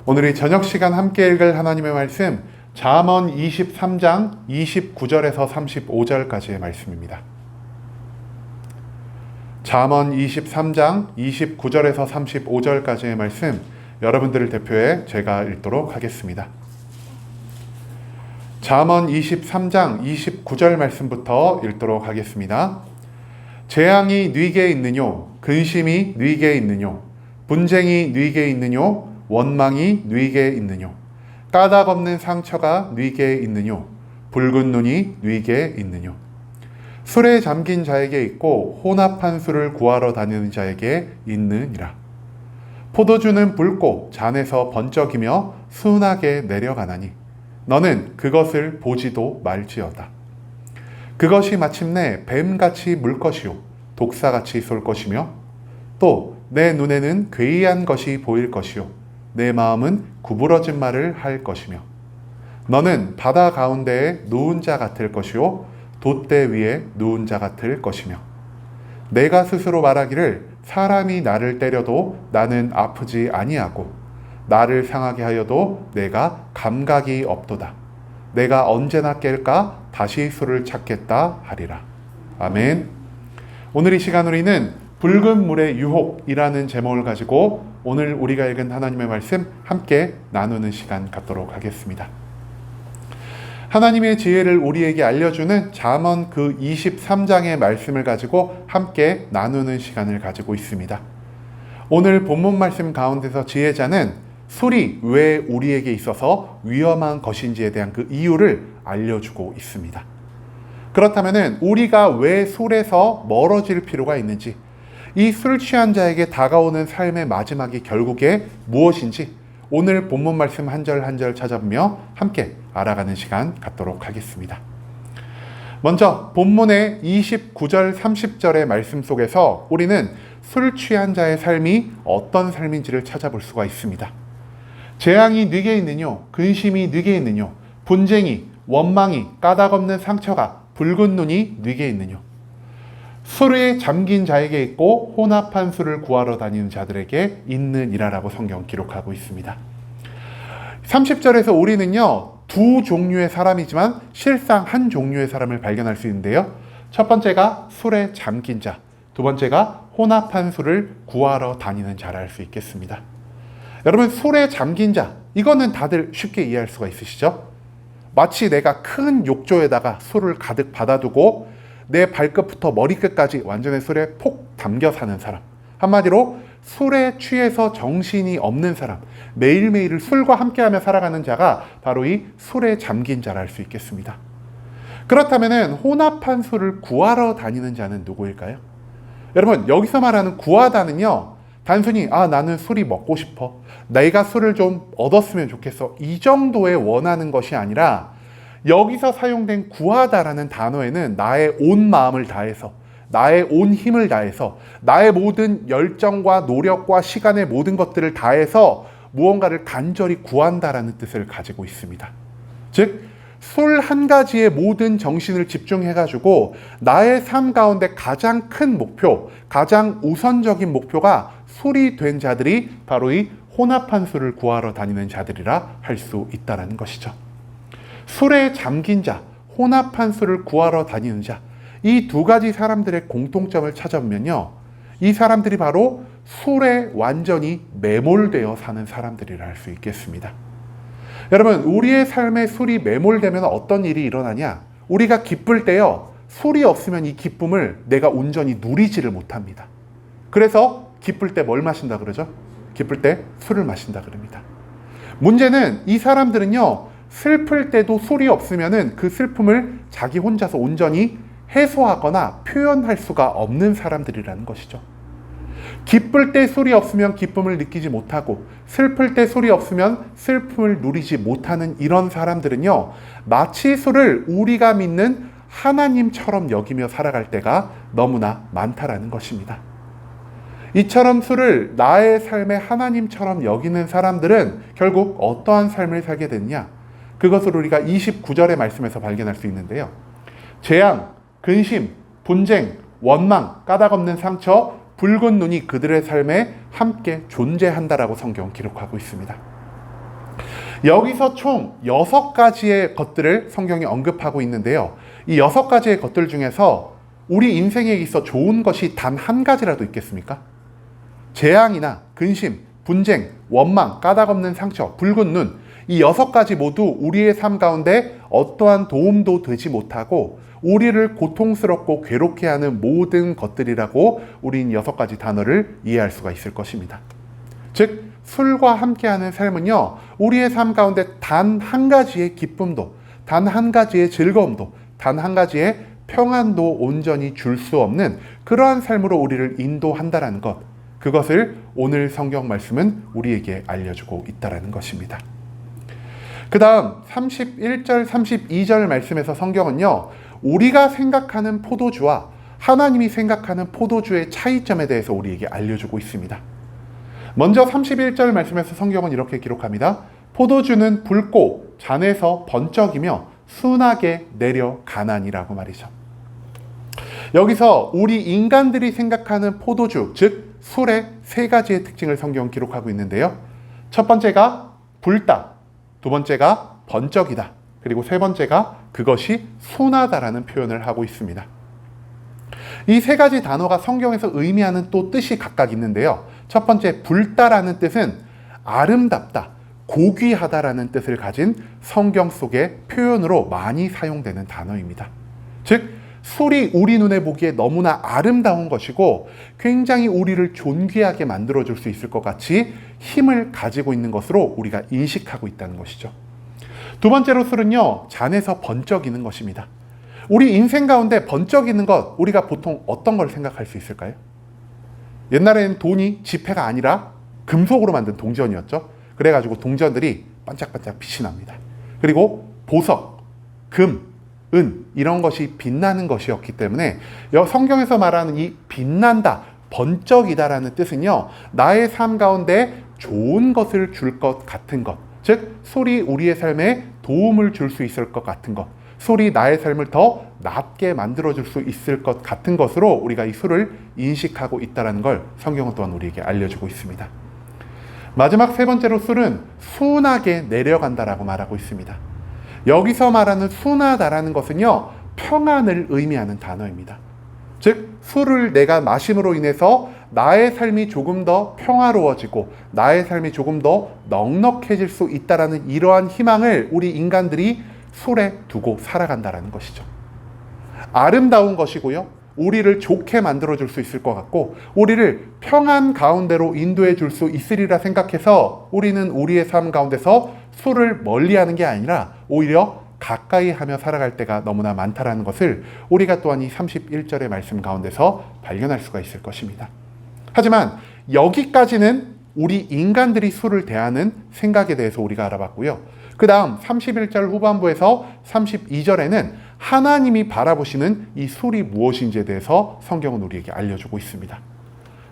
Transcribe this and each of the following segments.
오늘 이 저녁 시간 함께 읽을 하나님의 말씀 잠언 23장 29절에서 35절까지의 말씀입니다. 잠언 23장 29절에서 35절까지의 말씀 여러분들을 대표해 제가 읽도록 하겠습니다. 잠언 23장 29절 말씀부터 읽도록 하겠습니다. 재앙이 네게 있느뇨 근심이 네게 있느뇨 분쟁이 네게 있느뇨 원망이 네게 있느뇨 까닭 없는 상처가 네게 있느뇨 붉은 눈이 네게 있느뇨 술에 잠긴 자에게 있고 혼합한 술을 구하러 다니는 자에게 있느니라. 포도주는 붉고 잔에서 번쩍이며 순하게 내려가나니 너는 그것을 보지도 말지어다. 그것이 마침내 뱀같이 물 것이요 독사같이 쏠 것이며 또 내 눈에는 괴이한 것이 보일 것이요 내 마음은 구부러진 말을 할 것이며 너는 바다 가운데에 누운 자 같을 것이요 돛대 위에 누운 자 같을 것이며 내가 스스로 말하기를 사람이 나를 때려도 나는 아프지 아니하고 나를 상하게 하여도 내가 감각이 없도다. 내가 언제나 깰까 다시 술을 찾겠다 하리라. 아멘. 오늘 이 시간 우리는 붉은 물의 유혹이라는 제목을 가지고 오늘 우리가 읽은 하나님의 말씀 함께 나누는 시간 갖도록 하겠습니다. 하나님의 지혜를 우리에게 알려주는 잠언 그 23장의 말씀을 가지고 함께 나누는 시간을 가지고 있습니다. 오늘 본문 말씀 가운데서 지혜자는 술이 왜 우리에게 있어서 위험한 것인지에 대한 그 이유를 알려주고 있습니다. 그렇다면 우리가 왜 술에서 멀어질 필요가 있는지, 이 술 취한 자에게 다가오는 삶의 마지막이 결국에 무엇인지 오늘 본문 말씀 한 절 한 절 찾아보며 함께 알아가는 시간 갖도록 하겠습니다. 먼저 본문의 29절 30절의 말씀 속에서 우리는 술 취한 자의 삶이 어떤 삶인지를 찾아볼 수가 있습니다. 재앙이 네게 있느뇨 근심이 네게 있느뇨 분쟁이 원망이 까닭 없는 상처가 붉은 눈이 네게 있느뇨 술에 잠긴 자에게 있고 혼합한 술을 구하러 다니는 자들에게 있느니라라고 성경 기록하고 있습니다. 30절에서 우리는요 두 종류의 사람이지만 실상 한 종류의 사람을 발견할 수 있는데요. 첫 번째가 술에 잠긴 자, 두 번째가 혼합한 술을 구하러 다니는 자라 할 수 있겠습니다. 여러분 술에 잠긴 자, 이거는 다들 쉽게 이해할 수가 있으시죠? 마치 내가 큰 욕조에다가 술을 가득 받아두고 내 발끝부터 머리끝까지 완전히 술에 폭 담겨 사는 사람, 한마디로 술에 취해서 정신이 없는 사람, 매일매일을 술과 함께하며 살아가는 자가 바로 이 술에 잠긴 자라 할 수 있겠습니다. 그렇다면 혼합한 술을 구하러 다니는 자는 누구일까요? 여러분 여기서 말하는 구하다는요 단순히 나는 술이 먹고 싶어, 내가 술을 좀 얻었으면 좋겠어, 이 정도에 원하는 것이 아니라 여기서 사용된 구하다라는 단어에는 나의 온 마음을 다해서, 나의 온 힘을 다해서, 나의 모든 열정과 노력과 시간의 모든 것들을 다해서 무언가를 간절히 구한다라는 뜻을 가지고 있습니다. 즉, 술 한 가지에 모든 정신을 집중해가지고 나의 삶 가운데 가장 큰 목표, 가장 우선적인 목표가 술이 된 자들이 바로 이 혼합한 술을 구하러 다니는 자들이라 할 수 있다는 것이죠. 술에 잠긴 자, 혼합한 술을 구하러 다니는 자, 이 두 가지 사람들의 공통점을 찾아보면요, 이 사람들이 바로 술에 완전히 매몰되어 사는 사람들이라 할 수 있겠습니다. 여러분 우리의 삶에 술이 매몰되면 어떤 일이 일어나냐, 우리가 기쁠 때요 술이 없으면 이 기쁨을 내가 온전히 누리지를 못합니다. 그래서 기쁠 때 뭘 마신다 그러죠? 기쁠 때 술을 마신다 그럽니다. 문제는 이 사람들은요 슬플 때도 술이 없으면은 그 슬픔을 자기 혼자서 온전히 해소하거나 표현할 수가 없는 사람들이라는 것이죠. 기쁠 때 술이 없으면 기쁨을 느끼지 못하고 슬플 때 술이 없으면 슬픔을 누리지 못하는 이런 사람들은요 마치 술을 우리가 믿는 하나님처럼 여기며 살아갈 때가 너무나 많다라는 것입니다. 이처럼 술을 나의 삶의 하나님처럼 여기는 사람들은 결국 어떠한 삶을 살게 됐냐, 그것을 우리가 29절의 말씀에서 발견할 수 있는데요. 재앙, 근심, 분쟁, 원망, 까닭 없는 상처, 붉은 눈이 그들의 삶에 함께 존재한다라고 성경 기록하고 있습니다. 여기서 총 6가지의 것들을 성경이 언급하고 있는데요. 이 6가지의 것들 중에서 우리 인생에 있어 좋은 것이 단 한 가지라도 있겠습니까? 재앙이나 근심, 분쟁, 원망, 까닭없는 상처, 붉은 눈, 이 6가지 모두 우리의 삶 가운데 어떠한 도움도 되지 못하고 우리를 고통스럽고 괴롭게 하는 모든 것들이라고 우린 6가지 단어를 이해할 수가 있을 것입니다. 즉, 술과 함께하는 삶은요, 우리의 삶 가운데 단 한 가지의 기쁨도, 단 한 가지의 즐거움도, 단 한 가지의 평안도 온전히 줄 수 없는 그러한 삶으로 우리를 인도한다라는 것, 그것을 오늘 성경 말씀은 우리에게 알려주고 있다는 것입니다. 그 다음 31절, 32절 말씀에서 성경은요, 우리가 생각하는 포도주와 하나님이 생각하는 포도주의 차이점에 대해서 우리에게 알려주고 있습니다. 먼저 31절 말씀에서 성경은 이렇게 기록합니다. 포도주는 붉고 잔에서 번쩍이며 순하게 내려가나니라고 말이죠. 여기서 우리 인간들이 생각하는 포도주, 즉 술의 3가지의 특징을 성경은 기록하고 있는데요. 첫 번째가 붉다, 두 번째가 번쩍이다, 그리고 세 번째가 그것이 순하다라는 표현을 하고 있습니다. 이 3가지 단어가 성경에서 의미하는 또 뜻이 각각 있는데요. 첫 번째 붉다라는 뜻은 아름답다, 고귀하다라는 뜻을 가진 성경 속의 표현으로 많이 사용되는 단어입니다. 즉 술이 우리 눈에 보기에 너무나 아름다운 것이고 굉장히 우리를 존귀하게 만들어줄 수 있을 것 같이 힘을 가지고 있는 것으로 우리가 인식하고 있다는 것이죠. 두 번째로 술은요, 잔에서 번쩍이는 것입니다. 우리 인생 가운데 번쩍이는 것, 우리가 보통 어떤 걸 생각할 수 있을까요? 옛날에는 돈이 지폐가 아니라 금속으로 만든 동전이었죠. 그래가지고 동전들이 반짝반짝 빛이 납니다. 그리고 보석, 금, 은 이런 것이 빛나는 것이었기 때문에 성경에서 말하는 이 빛난다, 번쩍이다라는 뜻은요, 나의 삶 가운데 좋은 것을 줄 것 같은 것, 즉 술이 우리의 삶에 도움을 줄 수 있을 것 같은 것, 술이 나의 삶을 더 낫게 만들어줄 수 있을 것 같은 것으로 우리가 이 술을 인식하고 있다는 걸 성경은 또한 우리에게 알려주고 있습니다. 마지막 세 번째로 술은 순하게 내려간다라고 말하고 있습니다. 여기서 말하는 순하다라는 것은요, 평안을 의미하는 단어입니다. 즉 술을 내가 마심으로 인해서 나의 삶이 조금 더 평화로워지고 나의 삶이 조금 더 넉넉해질 수 있다라는 이러한 희망을 우리 인간들이 술에 두고 살아간다라는 것이죠. 아름다운 것이고요, 우리를 좋게 만들어줄 수 있을 것 같고 우리를 평안 가운데로 인도해 줄 수 있으리라 생각해서 우리는 우리의 삶 가운데서 술을 멀리하는 게 아니라 오히려 가까이 하며 살아갈 때가 너무나 많다라는 것을 우리가 또한 이 31절의 말씀 가운데서 발견할 수가 있을 것입니다. 하지만 여기까지는 우리 인간들이 술을 대하는 생각에 대해서 우리가 알아봤고요. 그 다음 31절 후반부에서 32절에는 하나님이 바라보시는 이 술이 무엇인지에 대해서 성경은 우리에게 알려주고 있습니다.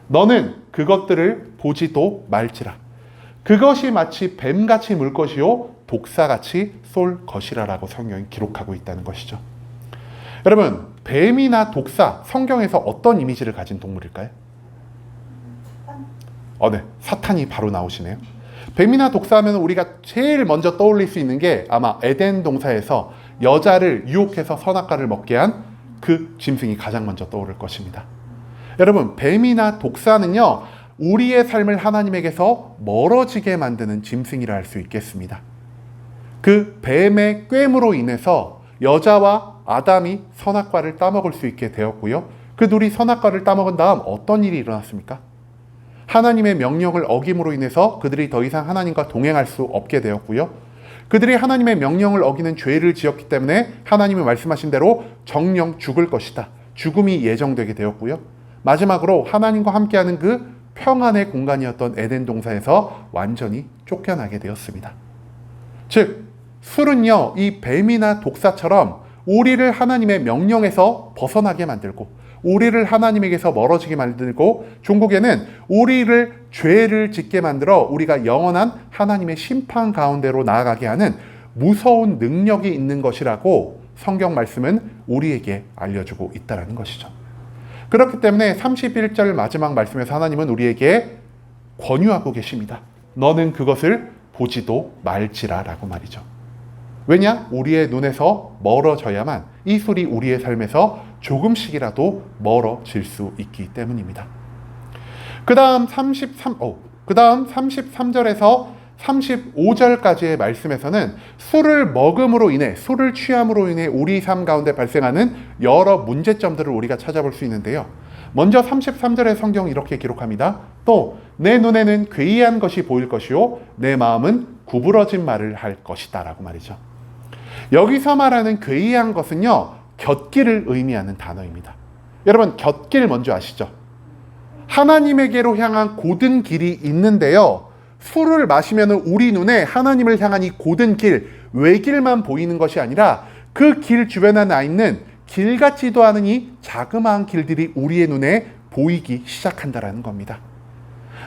너는 그것들을 보지도 말지라. 그것이 마치 뱀같이 물 것이요 독사같이 쏠 것이라라고 성경이 기록하고 있다는 것이죠. 여러분, 뱀이나 독사, 성경에서 어떤 이미지를 가진 동물일까요? 네, 사탄이 바로 나오시네요. 뱀이나 독사하면 우리가 제일 먼저 떠올릴 수 있는 게 아마 에덴 동산에서 여자를 유혹해서 선악과를 먹게 한 그 짐승이 가장 먼저 떠오를 것입니다. 여러분, 뱀이나 독사는요, 우리의 삶을 하나님에게서 멀어지게 만드는 짐승이라 할 수 있겠습니다. 그 뱀의 꾀임으로 인해서 여자와 아담이 선악과를 따먹을 수 있게 되었고요. 그 둘이 선악과를 따먹은 다음 어떤 일이 일어났습니까? 하나님의 명령을 어김으로 인해서 그들이 더 이상 하나님과 동행할 수 없게 되었고요. 그들이 하나님의 명령을 어기는 죄를 지었기 때문에 하나님이 말씀하신 대로 정령 죽을 것이다, 죽음이 예정되게 되었고요. 마지막으로 하나님과 함께하는 그 평안의 공간이었던 에덴 동산에서 완전히 쫓겨나게 되었습니다. 즉 술은요, 이 뱀이나 독사처럼 우리를 하나님의 명령에서 벗어나게 만들고 우리를 하나님에게서 멀어지게 만들고 종국에는 우리를 죄를 짓게 만들어 우리가 영원한 하나님의 심판 가운데로 나아가게 하는 무서운 능력이 있는 것이라고 성경 말씀은 우리에게 알려주고 있다는 것이죠. 그렇기 때문에 31절 마지막 말씀에서 하나님은 우리에게 권유하고 계십니다. 너는 그것을 보지도 말지라라고 말이죠. 왜냐? 우리의 눈에서 멀어져야만 이 술이 우리의 삶에서 조금씩이라도 멀어질 수 있기 때문입니다. 그 다음 33절에서 35절까지의 말씀에서는 술을 먹음으로 인해, 술을 취함으로 인해 우리 삶 가운데 발생하는 여러 문제점들을 우리가 찾아볼 수 있는데요. 먼저 33절의 성경이 이렇게 기록합니다. 또 내 눈에는 괴이한 것이 보일 것이요 내 마음은 구부러진 말을 할 것이다 라고 말이죠. 여기서 말하는 괴이한 것은요, 곁길을 의미하는 단어입니다. 여러분, 곁길 뭔지 아시죠? 하나님에게로 향한 고든 길이 있는데요, 술을 마시면 우리 눈에 하나님을 향한 이 고든 길, 외길만 보이는 것이 아니라 그 길 주변에 나 있는 길 같지도 않은 이 자그마한 길들이 우리의 눈에 보이기 시작한다는 겁니다.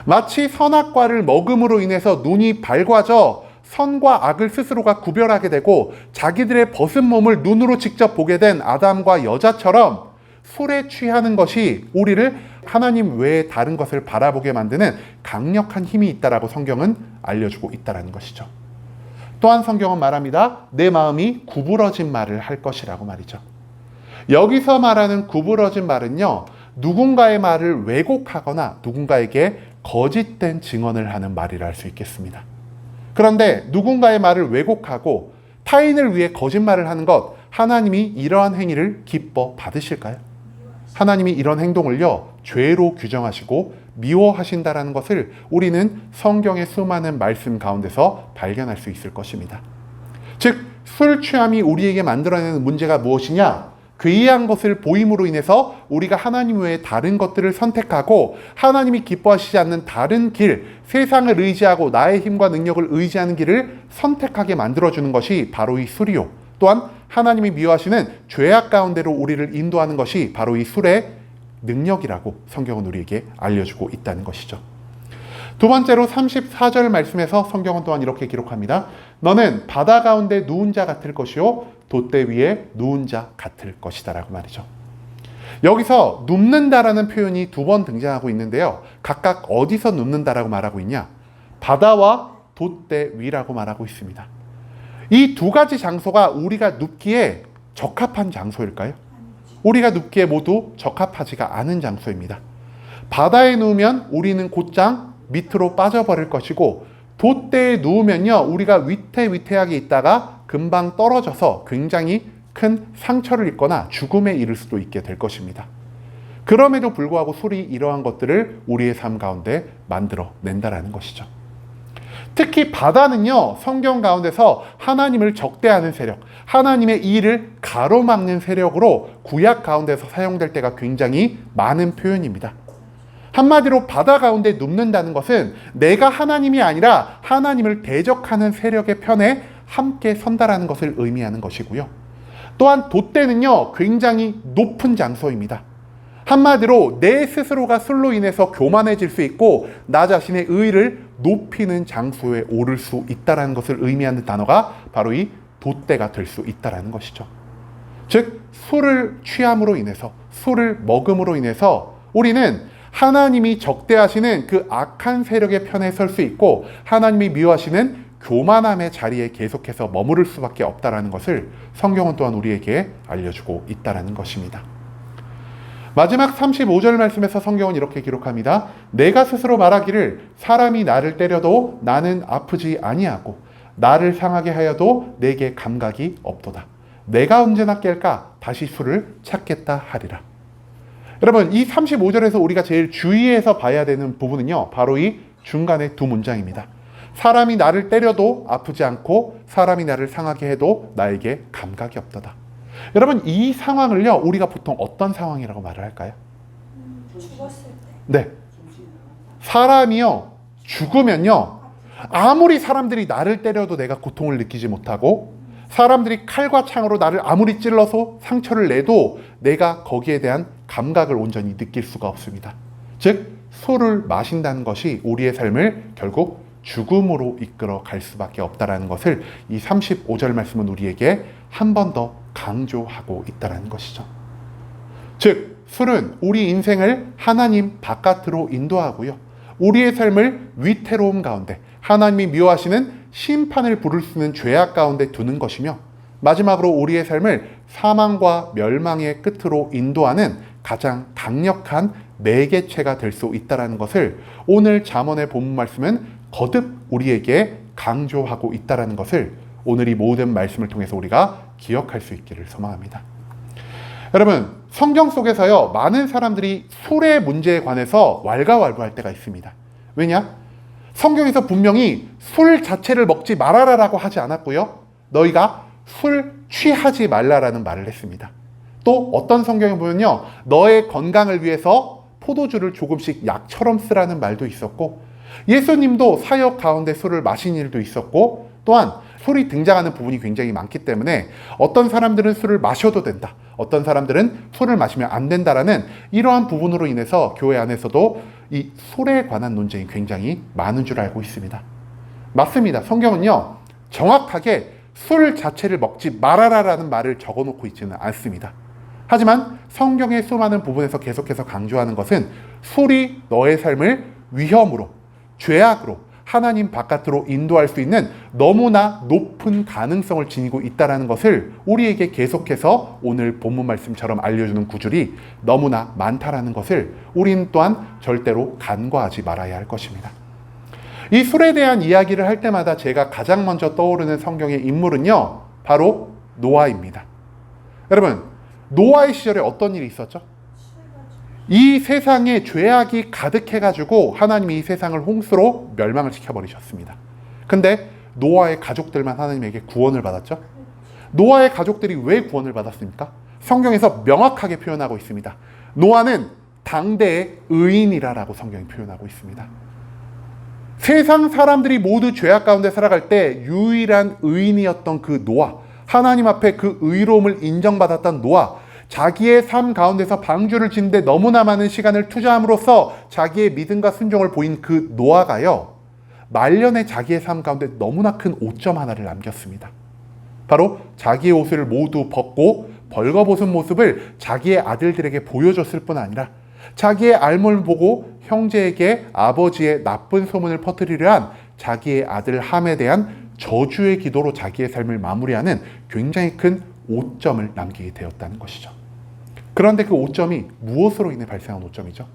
마치 선악과를 먹음으로 인해서 눈이 밝아져 선과 악을 스스로가 구별하게 되고 자기들의 벗은 몸을 눈으로 직접 보게 된 아담과 여자처럼 술에 취하는 것이 우리를 하나님 외에 다른 것을 바라보게 만드는 강력한 힘이 있다라고 성경은 알려주고 있다는 것이죠. 또한 성경은 말합니다. 내 마음이 구부러진 말을 할 것이라고 말이죠. 여기서 말하는 구부러진 말은요, 누군가의 말을 왜곡하거나 누군가에게 거짓된 증언을 하는 말이라 할 수 있겠습니다. 그런데 누군가의 말을 왜곡하고 타인을 위해 거짓말을 하는 것, 하나님이 이러한 행위를 기뻐 받으실까요? 하나님이 이런 행동을요, 죄로 규정하시고 미워하신다라는 것을 우리는 성경의 수많은 말씀 가운데서 발견할 수 있을 것입니다. 즉, 술 취함이 우리에게 만들어내는 문제가 무엇이냐? 괴이한 것을 보임으로 인해서 우리가 하나님 외에 다른 것들을 선택하고 하나님이 기뻐하시지 않는 다른 길, 세상을 의지하고 나의 힘과 능력을 의지하는 길을 선택하게 만들어주는 것이 바로 이 술이요. 또한 하나님이 미워하시는 죄악 가운데로 우리를 인도하는 것이 바로 이 술의 능력이라고 성경은 우리에게 알려주고 있다는 것이죠. 두 번째로 34절 말씀에서 성경은 또한 이렇게 기록합니다. 너는 바다 가운데 누운 자 같을 것이요 돛대 위에 누운 자 같을 것이다 라고 말이죠. 여기서 눕는다라는 표현이 두 번 등장하고 있는데요, 각각 어디서 눕는다라고 말하고 있냐? 바다와 돛대 위라고 말하고 있습니다. 이 두 가지 장소가 우리가 눕기에 적합한 장소일까요? 우리가 눕기에 모두 적합하지가 않은 장소입니다. 바다에 누우면 우리는 곧장 밑으로 빠져버릴 것이고, 돛대에 누우면요, 우리가 위태위태하게 있다가 금방 떨어져서 굉장히 큰 상처를 입거나 죽음에 이를 수도 있게 될 것입니다. 그럼에도 불구하고 술이 이러한 것들을 우리의 삶 가운데 만들어낸다라는 것이죠. 특히 바다는요, 성경 가운데서 하나님을 적대하는 세력, 하나님의 일을 가로막는 세력으로 구약 가운데서 사용될 때가 굉장히 많은 표현입니다. 한마디로 바다 가운데 눕는다는 것은 내가 하나님이 아니라 하나님을 대적하는 세력의 편에 함께 선다라는 것을 의미하는 것이고요. 또한 돛대는요, 굉장히 높은 장소입니다. 한마디로 내 스스로가 술로 인해서 교만해질 수 있고 나 자신의 의의를 높이는 장소에 오를 수 있다는 것을 의미하는 단어가 바로 이 돛대가 될 수 있다는 것이죠. 즉, 술을 취함으로 인해서, 술을 먹음으로 인해서 우리는 하나님이 적대하시는 그 악한 세력의 편에 설 수 있고 하나님이 미워하시는 교만함의 자리에 계속해서 머무를 수밖에 없다는 것을 성경은 또한 우리에게 알려주고 있다는 것입니다. 마지막 35절 말씀에서 성경은 이렇게 기록합니다. 내가 스스로 말하기를 사람이 나를 때려도 나는 아프지 아니하고 나를 상하게 하여도 내게 감각이 없도다. 내가 언제나 깰까 다시 술을 찾겠다 하리라. 여러분, 이 35절에서 우리가 제일 주의해서 봐야 되는 부분은요, 바로 이 중간의 두 문장입니다. 사람이 나를 때려도 아프지 않고 사람이 나를 상하게 해도 나에게 감각이 없도다. 여러분, 이 상황을요, 우리가 보통 어떤 상황이라고 말을 할까요? 죽었을 때. 네. 사람이요, 죽으면요, 아무리 사람들이 나를 때려도 내가 고통을 느끼지 못하고 사람들이 칼과 창으로 나를 아무리 찔러서 상처를 내도 내가 거기에 대한 감각을 온전히 느낄 수가 없습니다. 즉, 술을 마신다는 것이 우리의 삶을 결국 죽음으로 이끌어 갈 수밖에 없다는 것을 이 35절 말씀은 우리에게 한 번 더 강조하고 있다는 것이죠. 즉, 술은 우리 인생을 하나님 바깥으로 인도하고요, 우리의 삶을 위태로움 가운데, 하나님이 미워하시는 심판을 부를 수 있는 죄악 가운데 두는 것이며, 마지막으로 우리의 삶을 사망과 멸망의 끝으로 인도하는 가장 강력한 매개체가 될 수 있다는 것을 오늘 잠언의 본문 말씀은 거듭 우리에게 강조하고 있다는 것을 오늘 이 모든 말씀을 통해서 우리가 기억할 수 있기를 소망합니다. 여러분, 성경 속에서요, 많은 사람들이 술의 문제에 관해서 왈가왈부할 때가 있습니다. 왜냐? 성경에서 분명히 술 자체를 먹지 말아라라고 하지 않았고요, 너희가 술 취하지 말라라는 말을 했습니다. 또 어떤 성경에 보면요, 너의 건강을 위해서 포도주를 조금씩 약처럼 쓰라는 말도 있었고, 예수님도 사역 가운데 술을 마신 일도 있었고, 또한 술이 등장하는 부분이 굉장히 많기 때문에 어떤 사람들은 술을 마셔도 된다, 어떤 사람들은 술을 마시면 안 된다라는 이러한 부분으로 인해서 교회 안에서도 이 술에 관한 논쟁이 굉장히 많은 줄 알고 있습니다. 맞습니다. 성경은요, 정확하게 술 자체를 먹지 말아라라는 말을 적어놓고 있지는 않습니다. 하지만 성경의 수많은 부분에서 계속해서 강조하는 것은 술이 너의 삶을 위험으로, 죄악으로, 하나님 바깥으로 인도할 수 있는 너무나 높은 가능성을 지니고 있다는 것을 우리에게 계속해서 오늘 본문 말씀처럼 알려주는 구절이 너무나 많다라는 것을 우리는 또한 절대로 간과하지 말아야 할 것입니다. 이 술에 대한 이야기를 할 때마다 제가 가장 먼저 떠오르는 성경의 인물은요, 바로 노아입니다. 여러분, 노아의 시절에 어떤 일이 있었죠? 이 세상에 죄악이 가득해가지고 하나님이 이 세상을 홍수로 멸망을 시켜버리셨습니다. 근데 노아의 가족들만 하나님에게 구원을 받았죠? 노아의 가족들이 왜 구원을 받았습니까? 성경에서 명확하게 표현하고 있습니다. 노아는 당대의 의인이라고 성경이 표현하고 있습니다. 세상 사람들이 모두 죄악 가운데 살아갈 때 유일한 의인이었던 그 노아, 하나님 앞에 그 의로움을 인정받았던 노아, 자기의 삶 가운데서 방주를 짓는데 너무나 많은 시간을 투자함으로써 자기의 믿음과 순종을 보인 그 노아가요, 말년에 자기의 삶 가운데 너무나 큰 오점 하나를 남겼습니다. 바로 자기의 옷을 모두 벗고 벌거벗은 모습을 자기의 아들들에게 보여줬을 뿐 아니라 자기의 알몸을 보고 형제에게 아버지의 나쁜 소문을 퍼뜨리려 한 자기의 아들 함에 대한 저주의 기도로 자기의 삶을 마무리하는 굉장히 큰 오점을 남기게 되었다는 것이죠. 그런데 그 오점이 무엇으로 인해 발생한 오점이죠?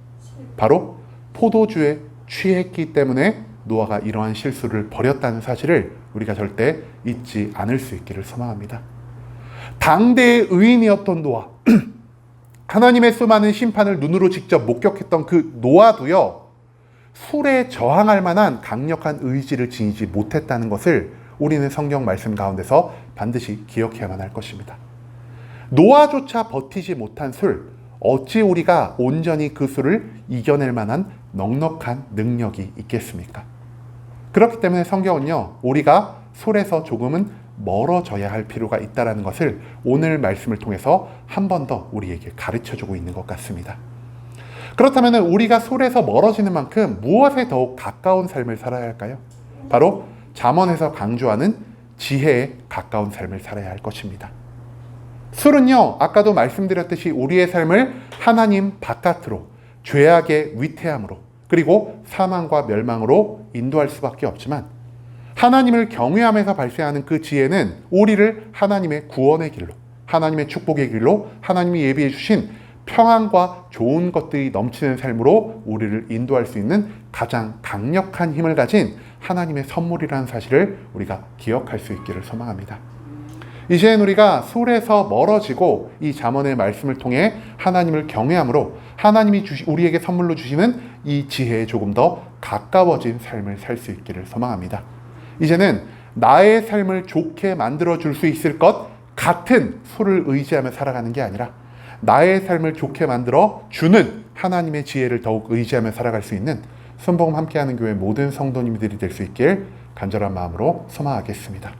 바로 포도주에 취했기 때문에 노아가 이러한 실수를 벌였다는 사실을 우리가 절대 잊지 않을 수 있기를 소망합니다. 당대의 의인이었던 노아, 하나님의 수많은 심판을 눈으로 직접 목격했던 그 노아도요, 술에 저항할 만한 강력한 의지를 지니지 못했다는 것을 우리는 성경 말씀 가운데서 반드시 기억해야만 할 것입니다. 노아조차 버티지 못한 술, 어찌 우리가 온전히 그 술을 이겨낼 만한 넉넉한 능력이 있겠습니까? 그렇기 때문에 성경은요, 우리가 술에서 조금은 멀어져야 할 필요가 있다는 것을 오늘 말씀을 통해서 한 번 더 우리에게 가르쳐주고 있는 것 같습니다. 그렇다면 우리가 술에서 멀어지는 만큼 무엇에 더욱 가까운 삶을 살아야 할까요? 바로 잠언에서 강조하는 지혜에 가까운 삶을 살아야 할 것입니다. 술은요, 아까도 말씀드렸듯이 우리의 삶을 하나님 바깥으로, 죄악의 위태함으로, 그리고 사망과 멸망으로 인도할 수밖에 없지만, 하나님을 경외하면서 발생하는 그 지혜는 우리를 하나님의 구원의 길로, 하나님의 축복의 길로, 하나님이 예비해 주신 평안과 좋은 것들이 넘치는 삶으로 우리를 인도할 수 있는 가장 강력한 힘을 가진 하나님의 선물이라는 사실을 우리가 기억할 수 있기를 소망합니다. 이제는 우리가 술에서 멀어지고 이 잠언의 말씀을 통해 하나님을 경외함으로 하나님이 우리에게 선물로 주시는 이 지혜에 조금 더 가까워진 삶을 살 수 있기를 소망합니다. 이제는 나의 삶을 좋게 만들어줄 수 있을 것 같은 술을 의지하며 살아가는 게 아니라 나의 삶을 좋게 만들어 주는 하나님의 지혜를 더욱 의지하며 살아갈 수 있는 순복음 함께하는 교회 모든 성도님들이 될 수 있길 간절한 마음으로 소망하겠습니다.